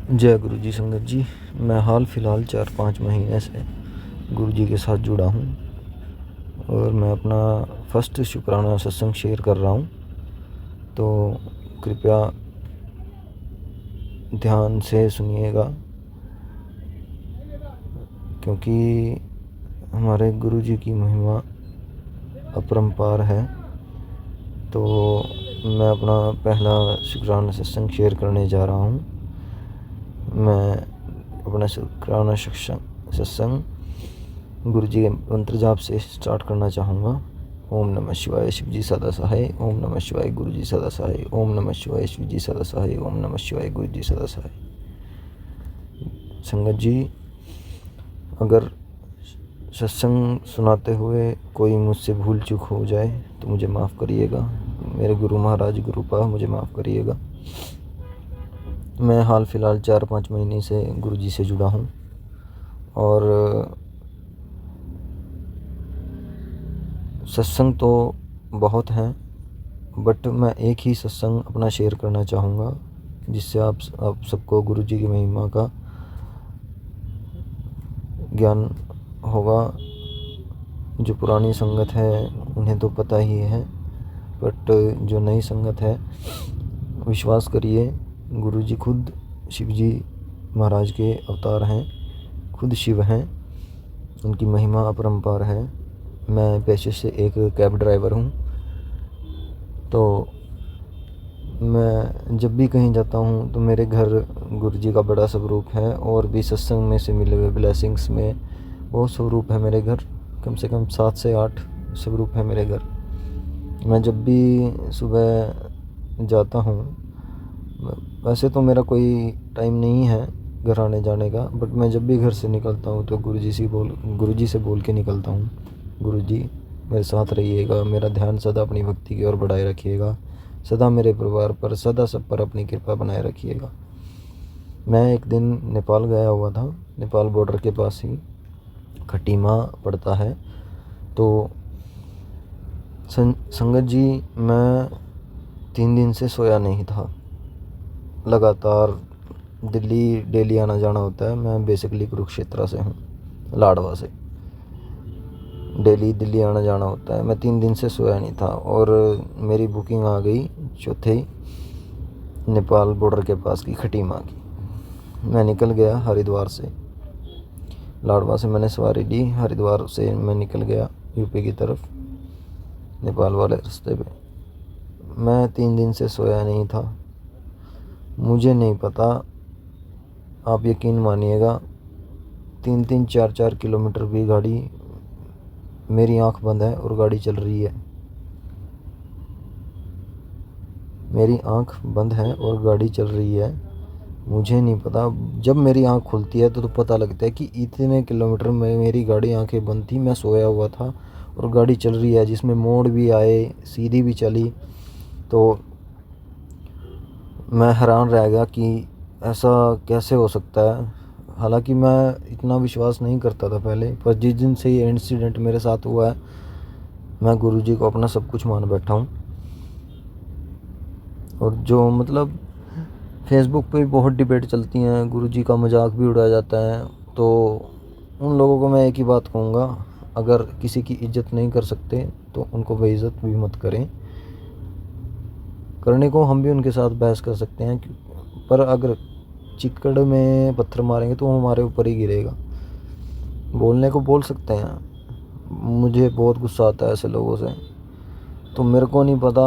जय गुरु जी संगत जी। मैं हाल फ़िलहाल 4-5 महीने से गुरु जी के साथ जुड़ा हूँ और मैं अपना फर्स्ट शुक्राना सत्संग शेयर कर रहा हूँ। तो कृपया ध्यान से सुनिएगा, क्योंकि हमारे गुरु जी की महिमा अपरंपार है। तो मैं अपना पहला शुक्राना सत्संग शेयर करने जा रहा हूँ। मैं अपना शुक्राना सत्संग गुरु जी के मंत्र जाप से स्टार्ट करना चाहूँगा। ओम नमः शिवाय शिव जी सदा सहाय। ओम नमः शिवाय गुरु जी सदा सहाय। ओम नमः शिवाय शिव जी सदा सहाय। ओम नमः शिवाय गुरु जी सदा सहाय। संगत जी, अगर सत्संग सुनाते हुए कोई मुझसे भूल चूक हो जाए तो मुझे माफ़ करिएगा। मेरे गुरु महाराज गुरुपा मुझे माफ़ करिएगा। मैं हाल फ़िलहाल 4-5 महीने से गुरु जी से जुड़ा हूँ और सत्संग तो बहुत हैं, बट मैं एक ही सत्संग अपना शेयर करना चाहूँगा जिससे आप सबको गुरु जी की महिमा का ज्ञान होगा। जो पुरानी संगत है उन्हें तो पता ही है, बट जो नई संगत है, विश्वास करिए गुरु जी खुद शिव जी महाराज के अवतार हैं, खुद शिव हैं, उनकी महिमा अपरंपार है। मैं पेशे से एक कैब ड्राइवर हूँ, तो मैं जब भी कहीं जाता हूँ तो मेरे घर गुरु जी का बड़ा स्वरूप है और भी सत्संग में से मिले हुए ब्लेसिंग्स में बहुत स्वरूप है मेरे घर। कम से कम 7 से 8 स्वरूप है मेरे घर। मैं जब भी सुबह जाता हूँ, वैसे तो मेरा कोई टाइम नहीं है घर आने जाने का, बट मैं जब भी घर से निकलता हूँ तो गुरु जी से बोल के निकलता हूँ, गुरु जी मेरे साथ रहिएगा, मेरा ध्यान सदा अपनी भक्ति की ओर बढ़ाए रखिएगा, सदा मेरे परिवार पर, सदा सब पर अपनी कृपा बनाए रखिएगा। मैं एक दिन नेपाल गया हुआ था। नेपाल बॉर्डर के पास ही खटीमा पड़ता है। तो संगत जी, मैं 3 दिन से सोया नहीं था। लगातार दिल्ली डेली आना जाना होता है। मैं बेसिकली कुरुक्षेत्र से हूँ, लाडवा से डेली दिल्ली आना जाना होता है। मैं 3 दिन से सोया नहीं था और मेरी बुकिंग आ गई चौथे नेपाल बॉर्डर के पास की खटीमा की। मैं निकल गया हरिद्वार से, लाडवा से मैंने सवारी ली, हरिद्वार से मैं निकल गया यूपी की तरफ, नेपाल वाले रास्ते पे। मैं 3 दिन से सोया नहीं था। मुझे नहीं पता, आप यकीन मानिएगा, 3-3 4-4 किलोमीटर भी गाड़ी, मेरी आंख बंद है और गाड़ी चल रही है। मेरी आंख बंद है और गाड़ी चल रही है। मुझे नहीं पता, जब मेरी आंख खुलती है तो पता लगता है कि इतने किलोमीटर में मेरी गाड़ी आंखें बंद थी, मैं सोया हुआ था और गाड़ी चल रही है, जिसमें मोड़ भी आए, सीधी भी चली। तो मैं हैरान रह गया कि ऐसा कैसे हो सकता है। हालांकि मैं इतना विश्वास नहीं करता था पहले, पर जिस दिन से ये इंसिडेंट मेरे साथ हुआ है, मैं गुरु जी को अपना सब कुछ मान बैठा हूँ। और जो मतलब फेसबुक पे भी बहुत डिबेट चलती हैं, गुरु जी का मजाक भी उड़ाया जाता है, तो उन लोगों को मैं एक ही बात कहूँगा, अगर किसी की इज्जत नहीं कर सकते तो उनको बेइज्जत भी मत करें। करने को हम भी उनके साथ बहस कर सकते हैं, पर अगर चिक्कड़ में पत्थर मारेंगे तो वो हमारे ऊपर ही गिरेगा। बोलने को बोल सकते हैं, मुझे बहुत गुस्सा आता है ऐसे लोगों से। तो मेरे को नहीं पता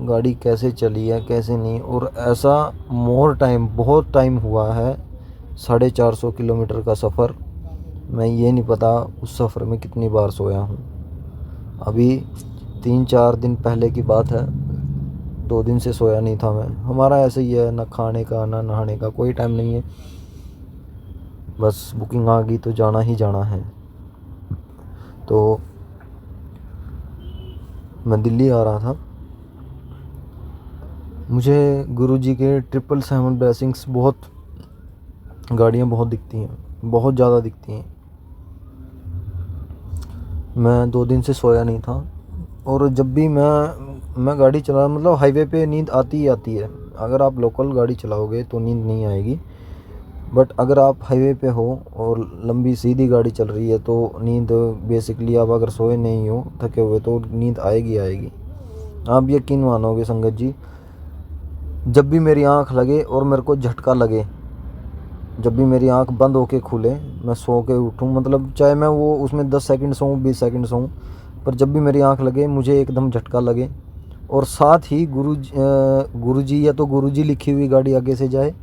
गाड़ी कैसे चली है कैसे नहीं, और ऐसा बहुत टाइम हुआ है, 450 किलोमीटर का सफ़र। मैं ये नहीं पता उस सफ़र में कितनी बार सोया हूँ। अभी 3-4 दिन पहले की बात है, 2 दिन से सोया नहीं था मैं। हमारा ऐसे ही है, ना खाने का ना नहाने का कोई टाइम नहीं है, बस बुकिंग आ गई तो जाना ही जाना है। तो मैं दिल्ली आ रहा था, मुझे गुरु जी के 777 ब्लेसिंग्स गाड़ियाँ बहुत दिखती हैं, बहुत ज़्यादा दिखती हैं। मैं 2 दिन से सोया नहीं था और जब भी मैं गाड़ी हाईवे पे नींद आती ही आती है। अगर आप लोकल गाड़ी चलाओगे तो नींद नहीं आएगी, बट अगर आप हाईवे पे हो और लंबी सीधी गाड़ी चल रही है तो नींद बेसिकली, आप अगर सोए नहीं हो, थके हुए, तो नींद आएगी आएगी। आप यकीन मानोगे संगत जी, जब भी मेरी आंख लगे और मेरे को झटका लगे, जब भी मेरी आंख बंद होके खुले, मैं सो के उठूँ, मतलब चाहे मैं वो उसमें 10 सेकंड सोऊं, 20 सेकंड सोऊं, पर जब भी मेरी आंख लगे मुझे एकदम झटका लगे, और साथ ही गुरुजी या तो गुरुजी लिखी हुई गाड़ी आगे से जाए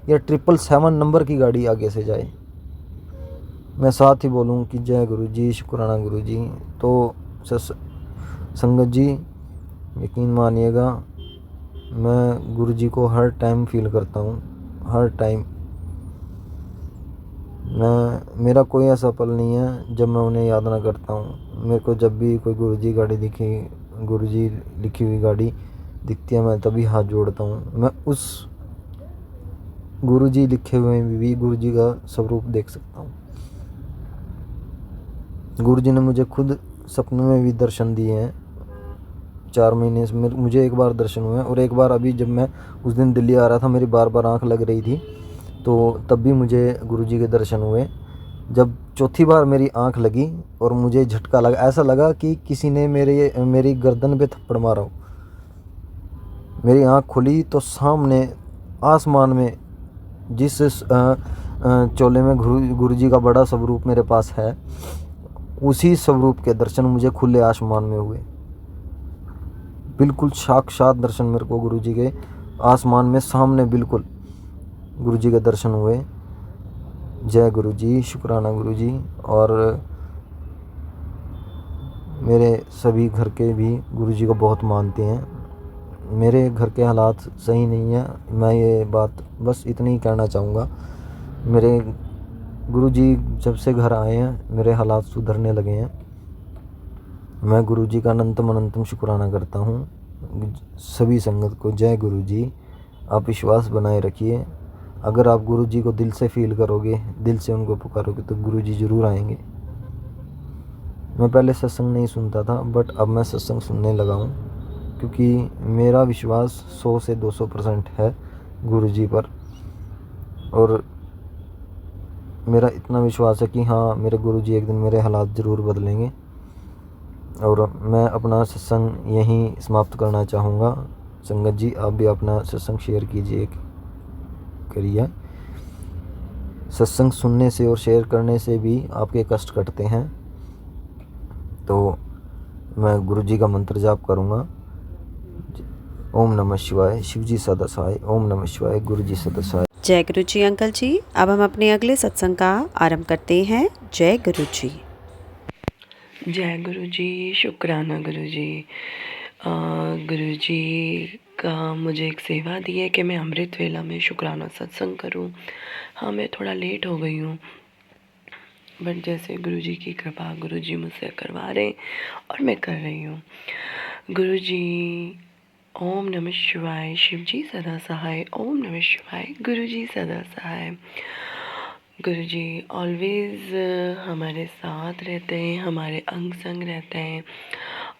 या 777 नंबर की गाड़ी आगे से जाए, मैं साथ ही बोलूँ कि जय गुरुजी, शुक्राना गुरुजी। तो संगत जी, यकीन मानिएगा, मैं गुरुजी को हर टाइम फील करता हूँ, हर टाइम। मेरा कोई ऐसा पल नहीं है जब मैं उन्हें याद ना करता हूँ। मेरे को जब भी कोई गुरुजी गाड़ी दिखी, गुरुजी लिखी हुई गाड़ी दिखती है, मैं तभी हाथ जोड़ता हूँ। मैं उस गुरुजी लिखे हुए भी गुरुजी का स्वरूप देख सकता हूँ। गुरुजी ने मुझे खुद सपने में भी दर्शन दिए हैं। 4 महीने से मुझे एक बार दर्शन हुए, और एक बार अभी जब मैं उस दिन दिल्ली आ रहा था, मेरी बार बार आँख लग रही थी, तो तब भी मुझे गुरुजी के दर्शन हुए। जब चौथी बार मेरी आंख लगी और मुझे झटका लगा, ऐसा लगा कि किसी ने मेरी गर्दन पे थप्पड़ मारा हो। मेरी आंख खुली तो सामने आसमान में, जिस चोले में गुरुजी का बड़ा स्वरूप मेरे पास है, उसी स्वरूप के दर्शन मुझे खुले आसमान में हुए। बिल्कुल साक्षात दर्शन मेरे को गुरुजी के आसमान में सामने बिल्कुल गुरुजी के दर्शन हुए। जय गुरुजी, शुक्राना गुरुजी। और मेरे सभी घर के भी गुरुजी को बहुत मानते हैं। मेरे घर के हालात सही नहीं है, मैं ये बात बस इतनी ही कहना चाहूँगा। मेरे गुरुजी जब से घर आए हैं, मेरे हालात सुधरने लगे हैं। मैं गुरुजी का अनंतम अनंतम शुक्राना करता हूँ। सभी संगत को जय गुरुजी। आप विश्वास बनाए रखिए। अगर आप गुरुजी को दिल से फील करोगे, दिल से उनको पुकारोगे, तो गुरुजी ज़रूर आएंगे। मैं पहले सत्संग नहीं सुनता था, बट अब मैं सत्संग सुनने लगा हूँ, क्योंकि मेरा विश्वास 100 से 200% है गुरुजी पर। और मेरा इतना विश्वास है कि हाँ, मेरे गुरुजी एक दिन मेरे हालात ज़रूर बदलेंगे। और मैं अपना सत्संग यहीं समाप्त करना चाहूँगा। संगत जी, आप भी अपना सत्संग शेयर करिए। सत्संग सुनने से और शेयर करने से भी आपके कष्ट कटते हैं। तो मैं गुरुजी का मंत्र जाप करूँगा। ओम नमः शिवाय, शिवजी सदा सहाय। ओम नमः शिवाय, गुरुजी सदा सहाय। जय गुरु जी अंकल जी। अब हम अपने अगले सत्संग का आरंभ करते हैं। जय गुरु जी। जय गुरु जी, शुक्राना गुरु जी। गुरु जी का मुझे एक सेवा दी है कि मैं अमृत वेला में शुक्राना सत्संग करूं। हाँ, मैं थोड़ा लेट हो गई हूँ, बट जैसे गुरु जी की कृपा, गुरु जी मुझसे करवा रहे और मैं कर रही हूँ। गुरु जी, ओम नमः शिवाय, शिव जी सदा सहाय। ओम नमः शिवाय, गुरु जी सदा सहाय। गुरु जी ऑलवेज़ हमारे साथ रहते हैं, हमारे अंग संग रहते हैं।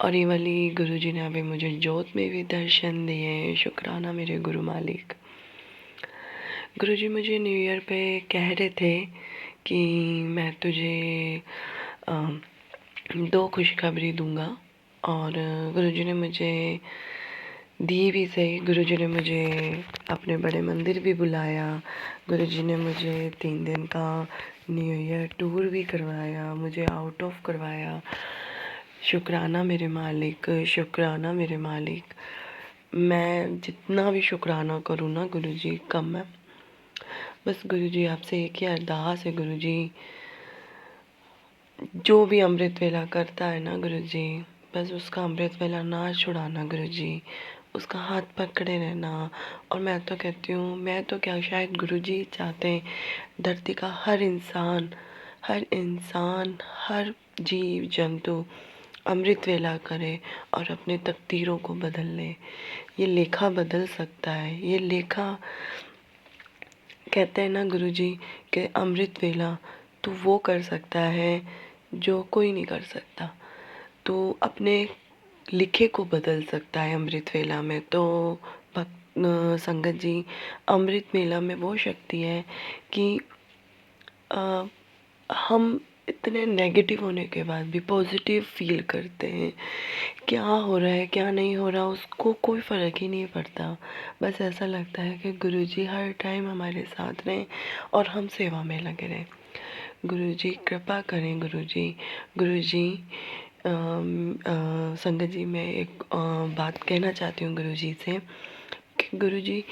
और ये वाली गुरु जी ने अभी मुझे जोत में भी दर्शन दिए। शुक्राना मेरे गुरु मालिक। गुरु जी मुझे न्यू ईयर पे कह रहे थे कि मैं तुझे 2 खुशखबरी दूंगा, और गुरु जी ने मुझे दी भी सही। गुरु जी ने मुझे अपने बड़े मंदिर भी बुलाया। गुरु जी ने मुझे 3 दिन का न्यू ईयर टूर भी करवाया, मुझे आउट ऑफ करवाया। शुक्राना मेरे मालिक, शुक्राना मेरे मालिक। मैं जितना भी शुक्राना करूँ ना गुरु जी, कम है। बस गुरु जी आपसे एक ही अरदास है गुरु जी, जो भी अमृत वेला करता है ना गुरु जी, बस उसका अमृत वेला ना छुड़ाना गुरु जी, उसका हाथ पकड़े रहना। और मैं तो कहती हूँ, मैं तो क्या, शायद गुरु जी चाहते हैं धरती का हर इंसान, हर जीव जंतु अमृत वेला करे और अपने तकदीरों को बदल ले। ये लेखा बदल सकता है। ये लेखा, कहते हैं ना गुरु जी कि अमृत वेला तो वो कर सकता है जो कोई नहीं कर सकता। तो अपने लिखे को बदल सकता है अमृत वेला में। तो संगत जी, अमृत वेला में वो शक्ति है कि हम इतने नेगेटिव होने के बाद भी पॉजिटिव फील करते हैं। क्या हो रहा है क्या नहीं हो रहा उसको कोई फ़र्क ही नहीं पड़ता। बस ऐसा लगता है कि गुरुजी हर टाइम हमारे साथ रहें और हम सेवा में लगे रहें। गुरुजी कृपा करें। गुरुजी संगत जी, मैं एक बात कहना चाहती हूँ गुरुजी से कि गुरुजी,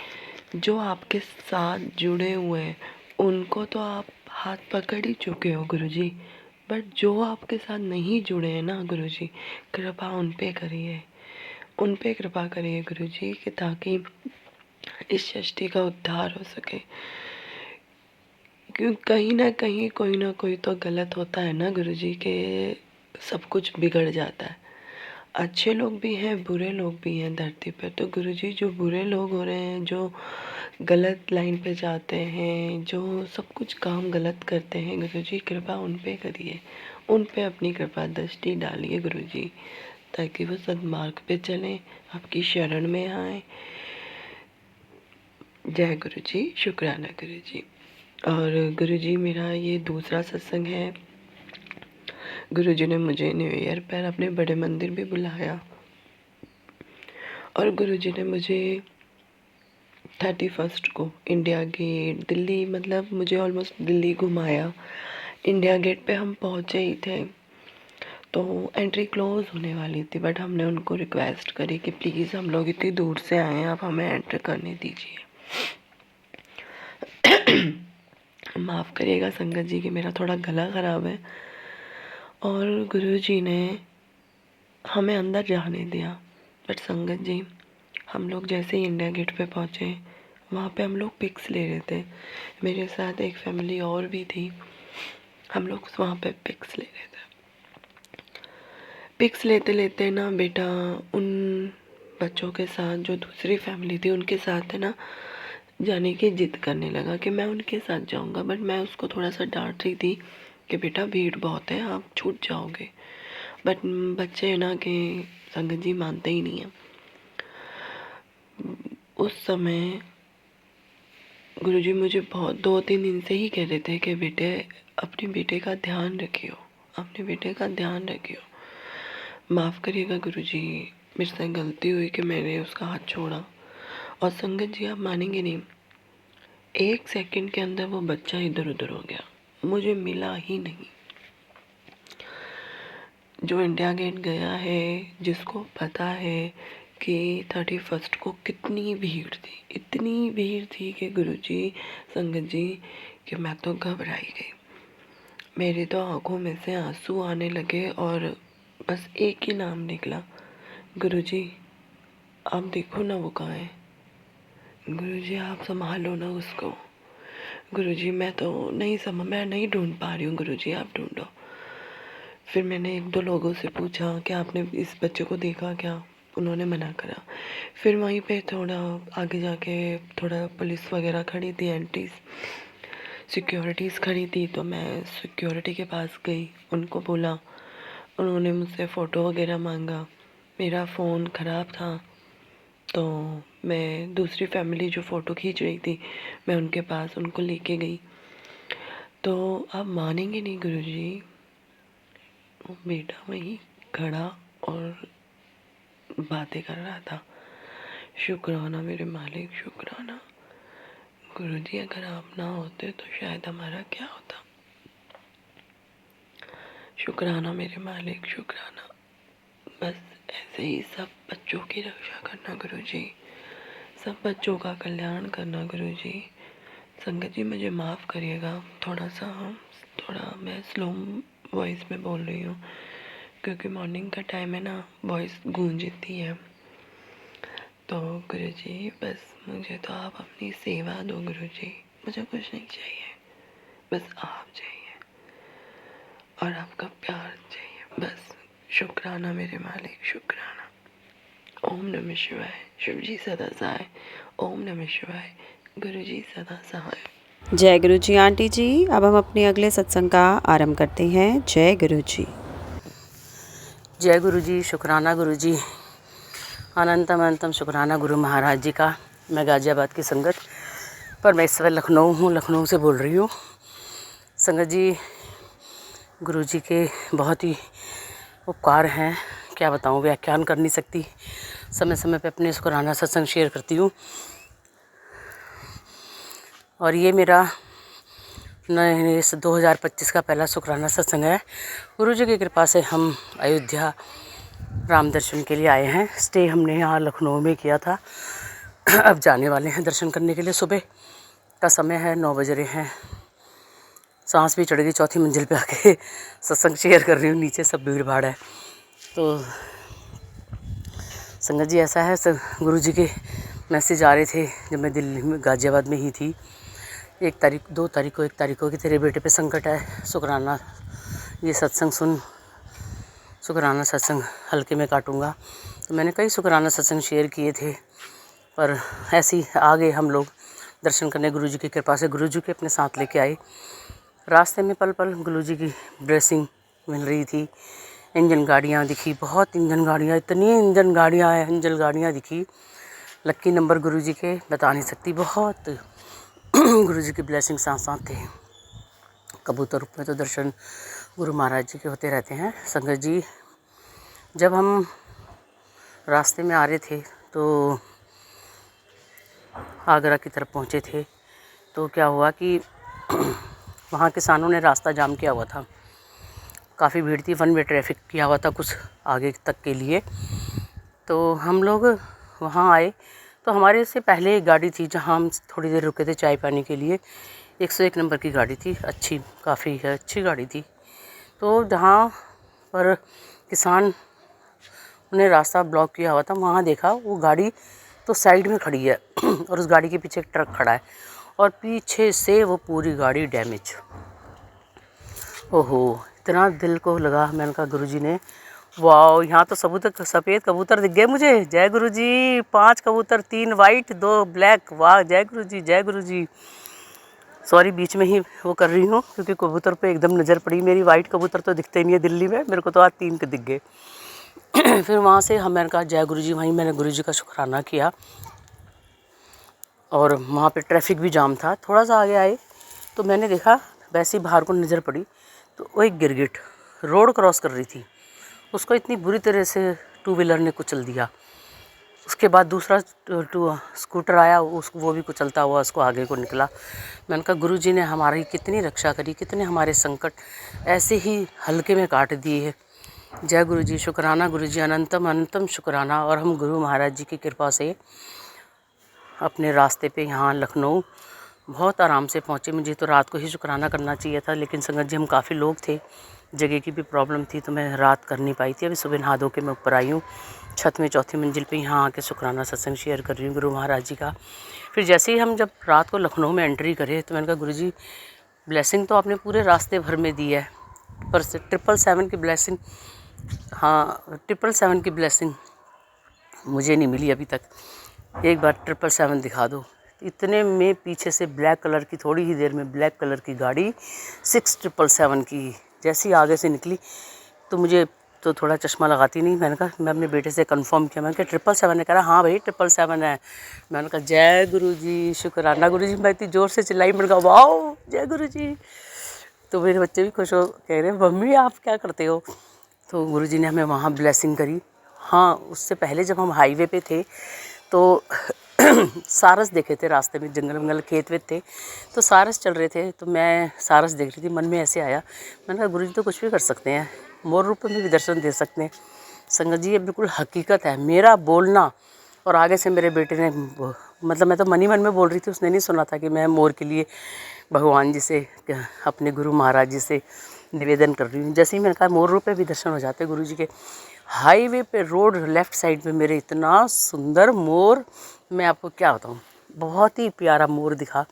जो आपके साथ जुड़े हुए हैं उनको तो आप हाथ पकड़ ही चुके हो गुरुजी, बट जो आपके साथ नहीं जुड़े हैं ना गुरुजी, कृपा उन पे करिए, उन पे कृपा करिए गुरुजी, कि ताकि इस सृष्टि का उद्धार हो सके। क्योंकि कहीं ना कोई तो गलत होता है ना गुरुजी, के सब कुछ बिगड़ जाता है। अच्छे लोग भी हैं, बुरे लोग भी हैं धरती पर। तो गुरुजी, जो बुरे लोग हो रहे हैं, जो गलत लाइन पे जाते हैं, जो सब कुछ काम गलत करते हैं, गुरुजी कृपा उन पे करिए, उन पे अपनी कृपा दृष्टि डालिए गुरुजी, ताकि वो सद्मार्ग पे चलें, आपकी शरण में आए। जय गुरुजी, शुक्राना गुरुजी। और गुरुजी, मेरा ये दूसरा सत्संग है। गुरुजी ने मुझे न्यू ईयर पर अपने बड़े मंदिर भी बुलाया और गुरुजी ने मुझे 31 को इंडिया गेट दिल्ली, मतलब मुझे ऑलमोस्ट दिल्ली घुमाया। इंडिया गेट पे हम पहुँचे ही थे तो एंट्री क्लोज़ होने वाली थी, बट हमने उनको रिक्वेस्ट करी कि प्लीज़ हम लोग इतनी दूर से आए हैं, आप हमें एंटर करने दीजिए। माफ़ करिएगा संगत जी कि मेरा थोड़ा गला ख़राब है। और गुरुजी ने हमें अंदर जाने दिया, बट संगत जी, हम लोग जैसे ही इंडिया गेट पे पहुँचे, वहाँ पे हम लोग पिक्स ले रहे थे। मेरे साथ एक फैमिली और भी थी, हम लोग वहाँ पे पिक्स ले रहे थे। पिक्स लेते लेते ना बेटा उन बच्चों के साथ, जो दूसरी फैमिली थी उनके साथ है ना, जाने की ज़िद करने लगा कि मैं उनके साथ जाऊंगा। बट मैं उसको थोड़ा सा डांट रही थी कि बेटा भीड़ बहुत है, आप छूट जाओगे। बट बच्चे है ना कि संगत जी मानते ही नहीं हैं। उस समय गुरुजी मुझे बहुत 2-3 दिन से ही कह रहे थे कि बेटे अपने बेटे का ध्यान रखियो, अपने बेटे का ध्यान रखियो। माफ़ करिएगा गुरुजी, मेरे से गलती हुई कि मैंने उसका हाथ छोड़ा। और संगत जी, आप मानेंगे नहीं, 1 सेकंड के अंदर वो बच्चा इधर उधर हो गया, मुझे मिला ही नहीं। जो इंडिया गेट गया है, जिसको पता है कि 31 को कितनी भीड़ थी, इतनी भीड़ थी कि गुरुजी, संगत जी, कि मैं तो घबराई गई। मेरी तो आंखों में से आंसू आने लगे और बस एक ही नाम निकला, गुरुजी आप देखो ना वो कहाँ है, गुरुजी आप संभालो ना उसको, गुरुजी मैं नहीं ढूंढ पा रही हूँ, गुरुजी आप ढूंढो। फिर मैंने 1-2 लोगों से पूछा कि आपने इस बच्चे को देखा क्या, उन्होंने मना करा। फिर वहीं पे थोड़ा आगे जाके थोड़ा पुलिस वगैरह खड़ी थी, एंट्रीज सिक्योरिटीज़ खड़ी थी, तो मैं सिक्योरिटी के पास गई, उनको बोला, उन्होंने मुझसे फ़ोटो वगैरह मांगा। मेरा फ़ोन ख़राब था तो मैं दूसरी फैमिली जो फ़ोटो खींच रही थी, मैं उनके पास उनको लेके गई। तो आप मानेंगे नहीं गुरुजी, वो बेटा वहीं खड़ा और बातें कर रहा था। शुक्राना मेरे मालिक, शुक्राना गुरुजी, अगर आप ना होते तो शायद हमारा क्या होता। शुक्राना मेरे मालिक, शुक्राना। बस ऐसे ही सब बच्चों की रक्षा करना गुरुजी, सब बच्चों का कल्याण करना गुरुजी। संगत जी मुझे माफ़ करिएगा, थोड़ा मैं स्लो वॉइस में बोल रही हूँ, क्योंकि मॉर्निंग का टाइम है ना, वॉइस गूंजती है। तो गुरुजी बस मुझे तो आप अपनी सेवा दो गुरुजी, मुझे कुछ नहीं चाहिए, बस आप चाहिए और आपका प्यार चाहिए, बस। शुक्राना मेरे मालिक, शुक्राना। ओम नमः शिवाय, शिव जी सदा सहाय। ओम नमः शिवाय, गुरु जी सदा सहाय। जय गुरु जी आंटी जी। अब हम अपने अगले सत्संग का आरंभ करते हैं। जय गुरु जी। जय गुरु जी, शुक्राना गुरु जी, अनंतम अनंतम शुक्राना गुरु महाराज जी का। मैं गाज़ियाबाद की संगत, पर मैं इस समय लखनऊ हूँ, लखनऊ से बोल रही हूँ। संगत जी, गुरुजी के बहुत ही उपकार हैं, क्या बताऊँ, व्याख्यान कर नहीं सकती। समय समय पे अपने शुक्राना सत्संग शेयर करती हूँ, और ये मेरा नए 2025 का पहला शुक्राना सत्संग है। गुरुजी की कृपा से हम अयोध्या राम दर्शन के लिए आए हैं। स्टे हमने यहाँ लखनऊ में किया था, अब जाने वाले हैं दर्शन करने के लिए। सुबह का समय है, 9 बज रहे हैं। सांस भी चढ़ गई, चौथी मंजिल पे आके सत्संग शेयर कर रही हूँ। नीचे सब भीड़ भाड़ है। तो संगत जी ऐसा है, गुरुजी के मैसेज आ रहे थे जब मैं दिल्ली में गाज़ियाबाद में ही थी। 1 तारीख 2 तारीख को 1 तारीख को कि तेरे बेटे पे संकट है, शुक्राना ये सत्संग सुन, शुक्राना सत्संग हल्के में काटूंगा। तो मैंने कई शुक्राना सत्संग शेयर किए थे, पर ऐसे ही आगे हम लोग दर्शन करने गुरुजी की कृपा से गुरुजी के अपने साथ लेके आए। रास्ते में पल पल गुरुजी की ब्लेसिंग मिल रही थी। इंजन गाड़ियाँ दिखी, बहुत इंजन गाड़ियाँ, इतनी इंजन गाड़ियाँ दिखी। लक्की नंबर गुरुजी के बता नहीं सकती, बहुत गुरुजी की ब्लेसिंग साथ साथ थे। कबूतर रूप में तो दर्शन गुरु महाराज जी के होते रहते हैं। संगत जी, जब हम रास्ते में आ रहे थे तो आगरा की तरफ पहुँचे थे, तो क्या हुआ कि वहाँ किसानों ने रास्ता जाम किया हुआ था। काफ़ी भीड़ थी, 1 वे ट्रैफिक किया हुआ था कुछ आगे तक के लिए। तो हम लोग वहाँ आए तो हमारे से पहले एक गाड़ी थी जहाँ हम थोड़ी देर रुके थे चाय पानी के लिए। 101 नंबर की गाड़ी थी, अच्छी, काफ़ी अच्छी गाड़ी थी। तो जहाँ पर किसान ने रास्ता ब्लॉक किया हुआ था, वहाँ देखा वो गाड़ी तो साइड में खड़ी है और उस गाड़ी के पीछे एक ट्रक खड़ा है और पीछे से वो पूरी गाड़ी डैमेज। ओहो, इतना दिल को लगा। मैंने कहा गुरुजी ने, वाह, यहाँ तो सफ़ेद कबूतर दिख गए मुझे। जय गुरुजी। 5 कबूतर, 3 वाइट 2 ब्लैक। वाह, जय गुरुजी, जय गुरुजी। सॉरी, बीच में ही वो कर रही हूँ क्योंकि कबूतर पे एकदम नज़र पड़ी मेरी। वाइट कबूतर तो दिखते नहीं है दिल्ली में, मेरे को तो आज 3 के दिख गए। फिर वहाँ से मैंने कहा जय गुरुजी, वहीं मैंने गुरुजी का शुक्राना किया। और वहाँ पे ट्रैफिक भी जाम था। थोड़ा सा आगे आए तो मैंने देखा, वैसे ही बाहर को नज़र पड़ी तो वो एक गिरगिट रोड क्रॉस कर रही थी, उसको इतनी बुरी तरह से 2 व्हीलर ने कुचल दिया। उसके बाद दूसरा स्कूटर आया, वो भी कुचलता हुआ उसको आगे को निकला। मैंने कहा गुरुजी ने हमारी कितनी रक्षा करी, कितने हमारे संकट ऐसे ही हल्के में काट दिए है। जय गुरुजी, शुक्राना गुरुजी, अनंतम अनंतम शुक्राना। और हम गुरु महाराज जी की कृपा से अपने रास्ते पे यहाँ लखनऊ बहुत आराम से पहुँचे। मुझे तो रात को ही शुक्राना करना चाहिए था, लेकिन संगत जी हम काफ़ी लोग थे, जगह की भी प्रॉब्लम थी, तो मैं रात कर नहीं पाई थी। अभी सुबह नहा धो के मैं ऊपर आई हूँ छत में, चौथी मंजिल पे यहाँ आके शुक्राना सत्संग शेयर कर रही हूँ गुरु महाराज जी का। फिर जैसे ही हम जब रात को लखनऊ में एंट्री करे तो मैंने कहा गुरुजी, ब्लेसिंग तो आपने पूरे रास्ते भर में दी है, पर 777 की ब्लेसिंग, हाँ 777 की ब्लेसिंग मुझे नहीं मिली अभी तक। एक बार 777 दिखा दो। इतने में पीछे से ब्लैक कलर की, थोड़ी ही देर में ब्लैक कलर की गाड़ी 6777 की जैसी आगे से निकली। तो मुझे तो थोड़ा चश्मा लगाती नहीं, मैंने कहा, मैं अपने बेटे से कंफर्म किया, मैंने कहा 777 है, कह रहा हाँ भाई 777 है। मैंने कहा जय गुरुजी, शुक्राना गुरुजी। मैं इतनी ज़ोर से चिल्लाई, मैंने कहा वाओ जय गुरुजी। तो मेरे बच्चे भी खुश हो, कह रहे मम्मी आप क्या करते हो। तो गुरुजी ने हमें वहाँ ब्लेसिंग करी। हाँ, उससे पहले जब हम हाईवे पे थे तो सारस देखे थे रास्ते में, जंगल वंगल खेत वेत थे, तो सारस चल रहे थे, तो मैं सारस देख रही थी। मन में ऐसे आया, मैंने कहा गुरुजी तो कुछ भी कर सकते हैं, मोर रूप में भी दर्शन दे सकते हैं। संगत जी ये बिल्कुल हकीकत है। मेरा बोलना और आगे से मेरे बेटे ने, मतलब मैं तो मन ही मन में बोल रही थी, उसने नहीं सुना था कि मैं मोर के लिए भगवान जी से, अपने गुरु महाराज जी से निवेदन कर रही हूँ। जैसे ही मैंने कहा मोर रूप में भी दर्शन हो जाते हैं गुरुजी के। हाईवे पे रोड लेफ़्ट साइड में मेरे इतना सुंदर मोर, मैं आपको क्या बताऊँ, बहुत ही प्यारा मोर दिखा।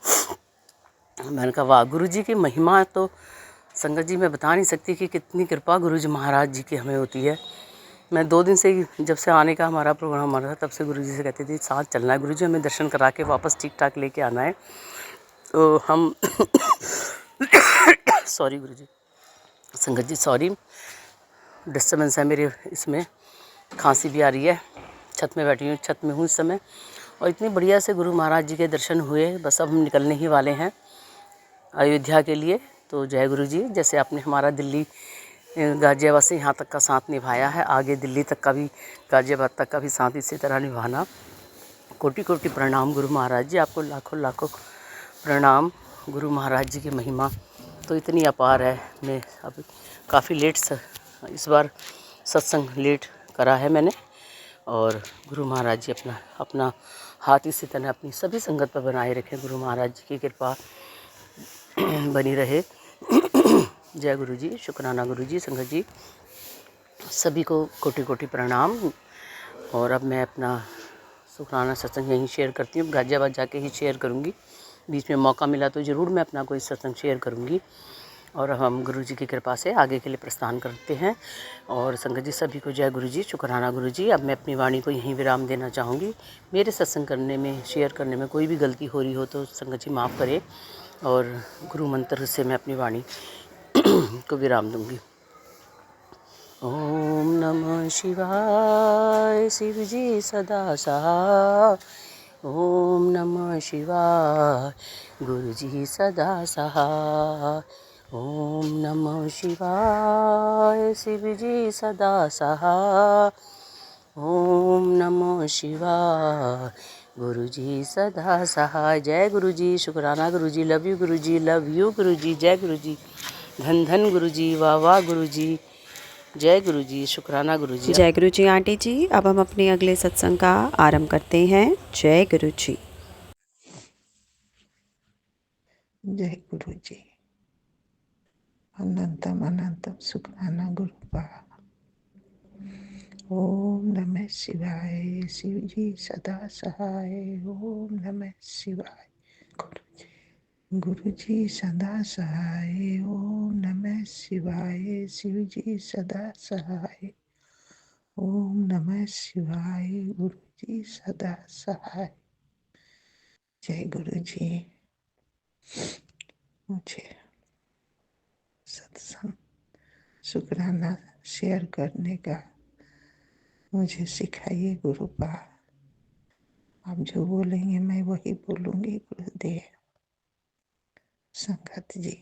मैंने कहा वाह, गुरुजी की महिमा तो संगत जी मैं बता नहीं सकती कि कितनी कृपा गुरुजी महाराज जी की हमें होती है। मैं 2 दिन से ही, जब से आने का हमारा प्रोग्राम बना था, तब से गुरुजी से कहती थी साथ चलना है गुरुजी, हमें दर्शन करा के वापस ठीक ठाक लेके आना है। तो हम सॉरी गुरुजी, संगत जी सॉरी, डिस्टर्बेंस है मेरे इसमें, खांसी भी आ रही है। छत में बैठी हूँ, छत में हूँ इस समय, और इतनी बढ़िया से गुरु महाराज जी के दर्शन हुए। बस अब हम निकलने ही वाले हैं अयोध्या के लिए। तो जय गुरु जी। जैसे आपने हमारा दिल्ली गाज़ियाबाद से यहाँ तक का साथ निभाया है, आगे दिल्ली तक का भी, गाज़ियाबाद तक का भी साथ इसी तरह निभाना। कोटि कोटि प्रणाम गुरु महाराज जी, आपको लाखों लाखों प्रणाम। गुरु महाराज जी की महिमा तो इतनी अपार है। मैं अब काफ़ी लेट इस बार सत्संग लेट करा है मैंने, और गुरु महाराज जी अपना अपना हाथ इसी तरह अपनी सभी संगत पर बनाए रखें। गुरु महाराज जी की कृपा बनी रहे। जय गुरु जी, शुक्राना गुरु जी, संगत जी, सभी को कोटि कोटि प्रणाम। और अब मैं अपना शुक्राना सत्संग यहीं शेयर करती हूँ, गाज़ियाबाद जाके ही शेयर करूँगी। बीच में मौका मिला तो ज़रूर मैं अपना कोई सत्संग शेयर करूँगी। और हम गुरु जी की कृपा से आगे के लिए प्रस्थान करते हैं। और संगत जी सभी को जय गुरु जी, शुक्राना गुरु जी। अब मैं अपनी वाणी को यहीं विराम देना चाहूँगी। मेरे सत्संग करने में, शेयर करने में कोई भी गलती हो रही हो तो संगत जी माफ़ करें, और गुरु मंत्र से मैं अपनी वाणी को विराम दूँगी। ओम नमः शिवाय, शिव जी सदा सहाय। ओम नमः शिवाय, गुरु जी सदा सहाय। ओम नमः शिवाय, शिव जी सदा सहाय। ओम नमः शिवाय, गुरु जी सदा सहाय। जय गुरु जी, शुक्राना गुरु जी, love you Guru ji, love you गुरु जी। जय गुरु जी, धन धन गुरु जी, वाह वाह गुरु जी। जय गुरु जी, शुक्राना गुरु जी। जय गुरु जी आंटी जी। अब हम अपने अगले सत्संग का आरंभ करते हैं। जय गुरु जी। जय गुरु जी। अनंतम अनंतम शुक्राना गुरुपा। ओम नमः शिवाय, शिव जी सदा सहाय। ओम नमः शिवाय, गुरु जी सदा सहाय। ओम नमः शिवाय, शिव जी सदा सहाय। ओम नमः शिवाय, गुरु जी सदा सहाय। जय गुरु जी। मुझे सत्संग शुक्राना शेयर करने का मुझे सिखाइए गुरुपा। आप जो बोलेंगे मैं वही बोलूंगी गुरुदेव। संगत जी,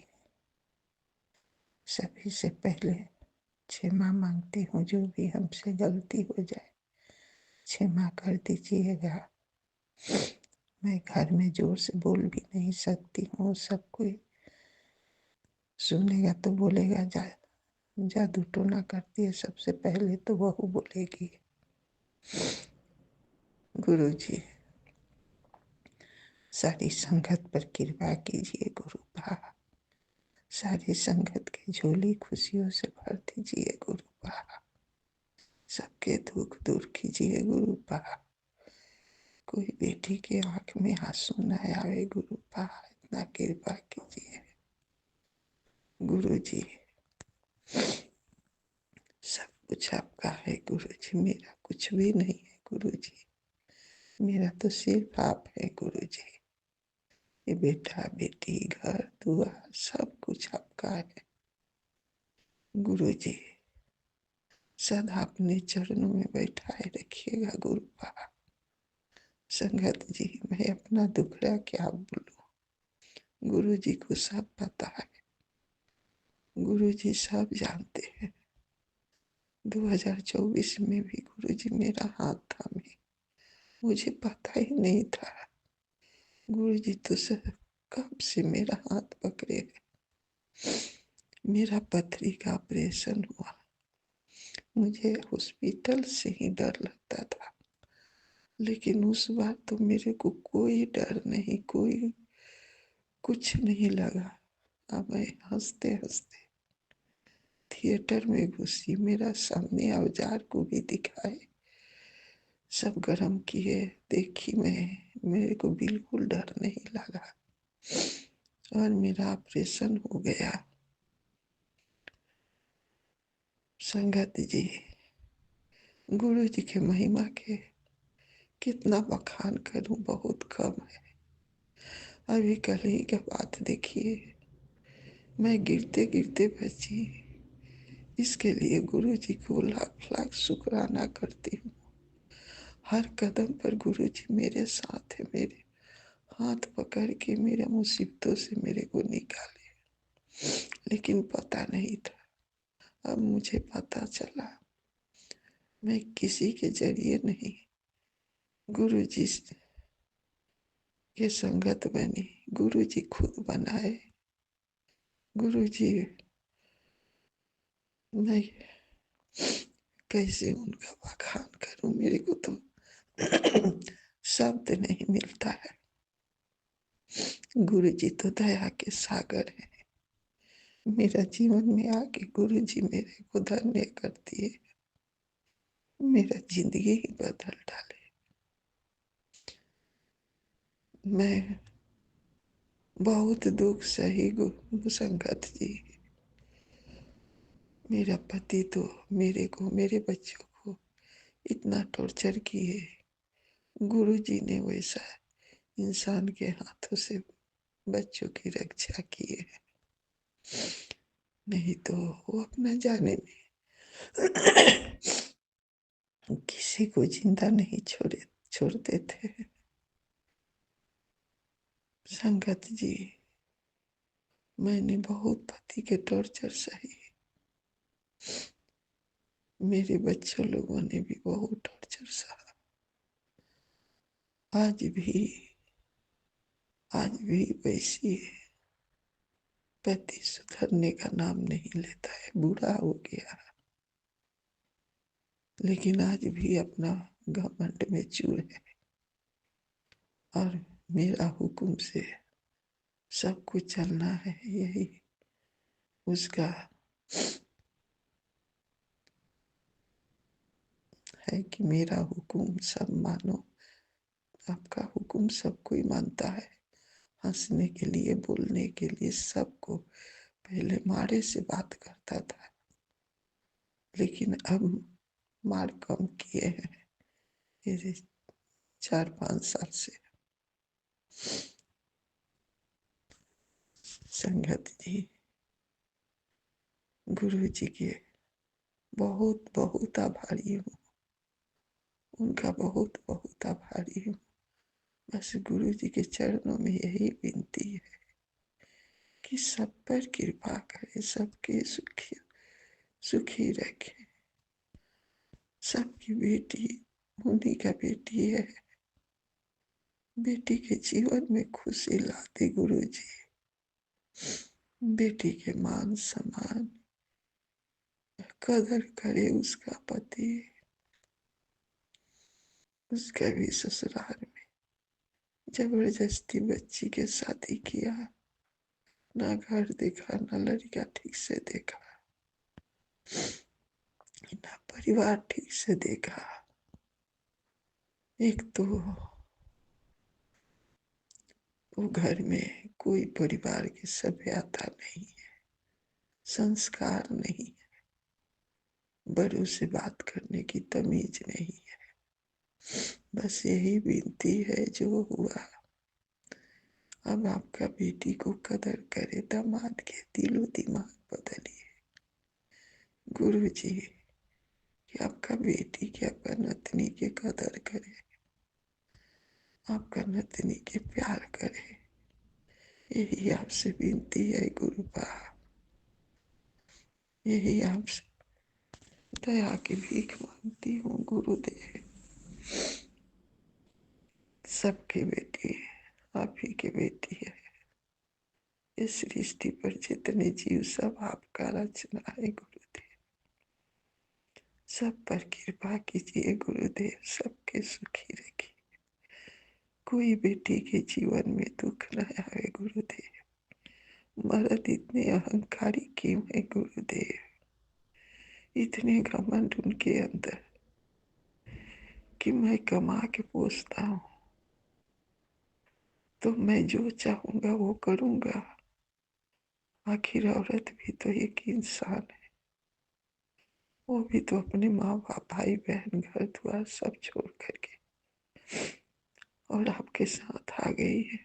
सभी से पहले क्षमा मांगती हूँ, जो भी हमसे गलती हो जाए क्षमा कर दीजिएगा। मैं घर में जोर से बोल भी नहीं सकती हूँ, सब कोई सुनेगा तो बोलेगा जादू टोना करती है। सबसे पहले तो वह बोलेगी। गुरु जी, सारी संगत पर कृपा कीजिए गुरुपा। सारी संगत की झोली खुशियों से भर दीजिए गुरुपा। सबके दुख दूर कीजिए गुरुपा। कोई बेटी के आंख में आंसू न आवे गुरुपा, इतना कृपा कीजिए गुरु जी। सब कुछ आपका है गुरु जी, मेरा कुछ भी नहीं है गुरु जी। मेरा तो सिर्फ आप है गुरु जी। ये बेटा बेटी घर दुआर सब कुछ आपका है गुरु जी। सदा अपने चरणों में बैठाए रखिएगा गुरुपा। संगत जी, मैं अपना दुखड़ा क्या बोलूं, गुरु जी को सब पता है। गुरु जी सब जानते हैं। 2024 में भी गुरु जी मेरा हाथ थामे, मुझे पता ही नहीं था। गुरु जी तो सब कब से मेरा हाथ पकड़े हैं। मेरा पथरी का ऑपरेशन हुआ, मुझे हॉस्पिटल से ही डर लगता था, लेकिन उस बार तो मेरे को कोई डर नहीं, कोई कुछ नहीं लगा। अब मैं हंसते हंसते थिएटर में घुसी, मेरा सामने औजार को भी दिखाए, सब गरम किए, देखी मेरे को बिल्कुल डर नहीं लगा और मेरा ऑपरेशन हो गया। संगत जी, गुरु जी के महिमा के कितना बखान करूं, बहुत कम है। अभी कल ही की बात देखिए, मैं गिरते गिरते बची, इसके लिए गुरु जी को लाख लाख शुक्राना करती हूँ। हर कदम पर गुरुजी मेरे साथ है, मेरे हाथ पकड़ के मेरे मुसीबतों से मेरे को निकाले। लेकिन पता नहीं था, अब मुझे पता चला। मैं किसी के जरिए नहीं, गुरुजी के संगत बनी, गुरुजी खुद बनाए। गुरुजी, मैं कैसे उनका बखान करूं, मेरे को तो शब्द नहीं मिलता है। गुरुजी तो दया के सागर है। मेरा जीवन में आके गुरुजी मेरे को धन्य कर दिए, मेरा जिंदगी ही बदल डाले। मैं बहुत दुख सही गुरु संगत जी। मेरा पति तो मेरे को, मेरे बच्चों को इतना टॉर्चर किए, गुरुजी ने वैसा इंसान के हाथों से बच्चों की रक्षा की है। नहीं तो वो अपना जाने में किसी को जिंदा नहीं छोड़ते थे। संगत जी, मैंने बहुत पति के टॉर्चर सही, मेरे बच्चों लोगों ने भी बहुत टॉर्चर सहा। आज भी वैसी है। पति सुधरने का नाम नहीं लेता है, बूढ़ा हो गया, लेकिन आज भी अपना घमंड में चूर है और मेरा हुक्म से सब कुछ चलना है, यही उसका है कि मेरा हुक्म सब मानो। आपका हुक्म सब कोई मानता है। हंसने के लिए, बोलने के लिए, सबको पहले मारे से बात करता था, लेकिन अब मार कम किए हैं ये 4-5 साल से। संगत जी, गुरु जी के बहुत बहुत आभारी हूँ, उनका बहुत बहुत आभारी हूँ। बस गुरु जी के चरणों में यही विनती है कि सब पर कृपा करे, सबके सुखी सुखी रखे। सबकी बेटी उन्हीं का बेटी है, बेटी के जीवन में खुशी लाते गुरु जी। बेटी के मान सम्मान कदर करे उसका पति। उसका भी ससुराल में जबरदस्ती बच्ची के शादी किया, ना घर देखा, ना लड़का ठीक से देखा, ना परिवार ठीक से देखा। एक तो वो घर में कोई परिवार की सभ्यता नहीं है, संस्कार नहीं है, बड़ों से बात करने की तमीज नहीं है। बस यही विनती है जो हुआ, अब आपका बेटी को कदर करे, दामाद के दिलो दिमाग बदलिए गुरु जी, कि आपका बेटी के, आपका नतनी के कदर करे, आपका नतनी के प्यार करे। यही आपसे विनती है गुरु बा, यही आपसे दया की भीख मांगती हूँ गुरुदेव। सबकी बेटी है, आप ही की बेटी है। इस सृष्टि पर जितने जीव सब आपका रचना है गुरुदेव। सब पर कृपा कीजिए गुरुदेव, सबके सुखी रखिए। कोई बेटी के जीवन में दुख न आए गुरुदेव। मर्द इतने अहंकारी क्यों है गुरुदेव, इतने घमंड उनके अंदर कि मैं कमा के पोसता हूँ तो मैं जो चाहूंगा वो करूंगा। आखिर औरत भी तो एक इंसान है, वो भी तो अपने माँ बाप, भाई बहन, घर द्वार सब छोड़ करके और आपके साथ आ गई है।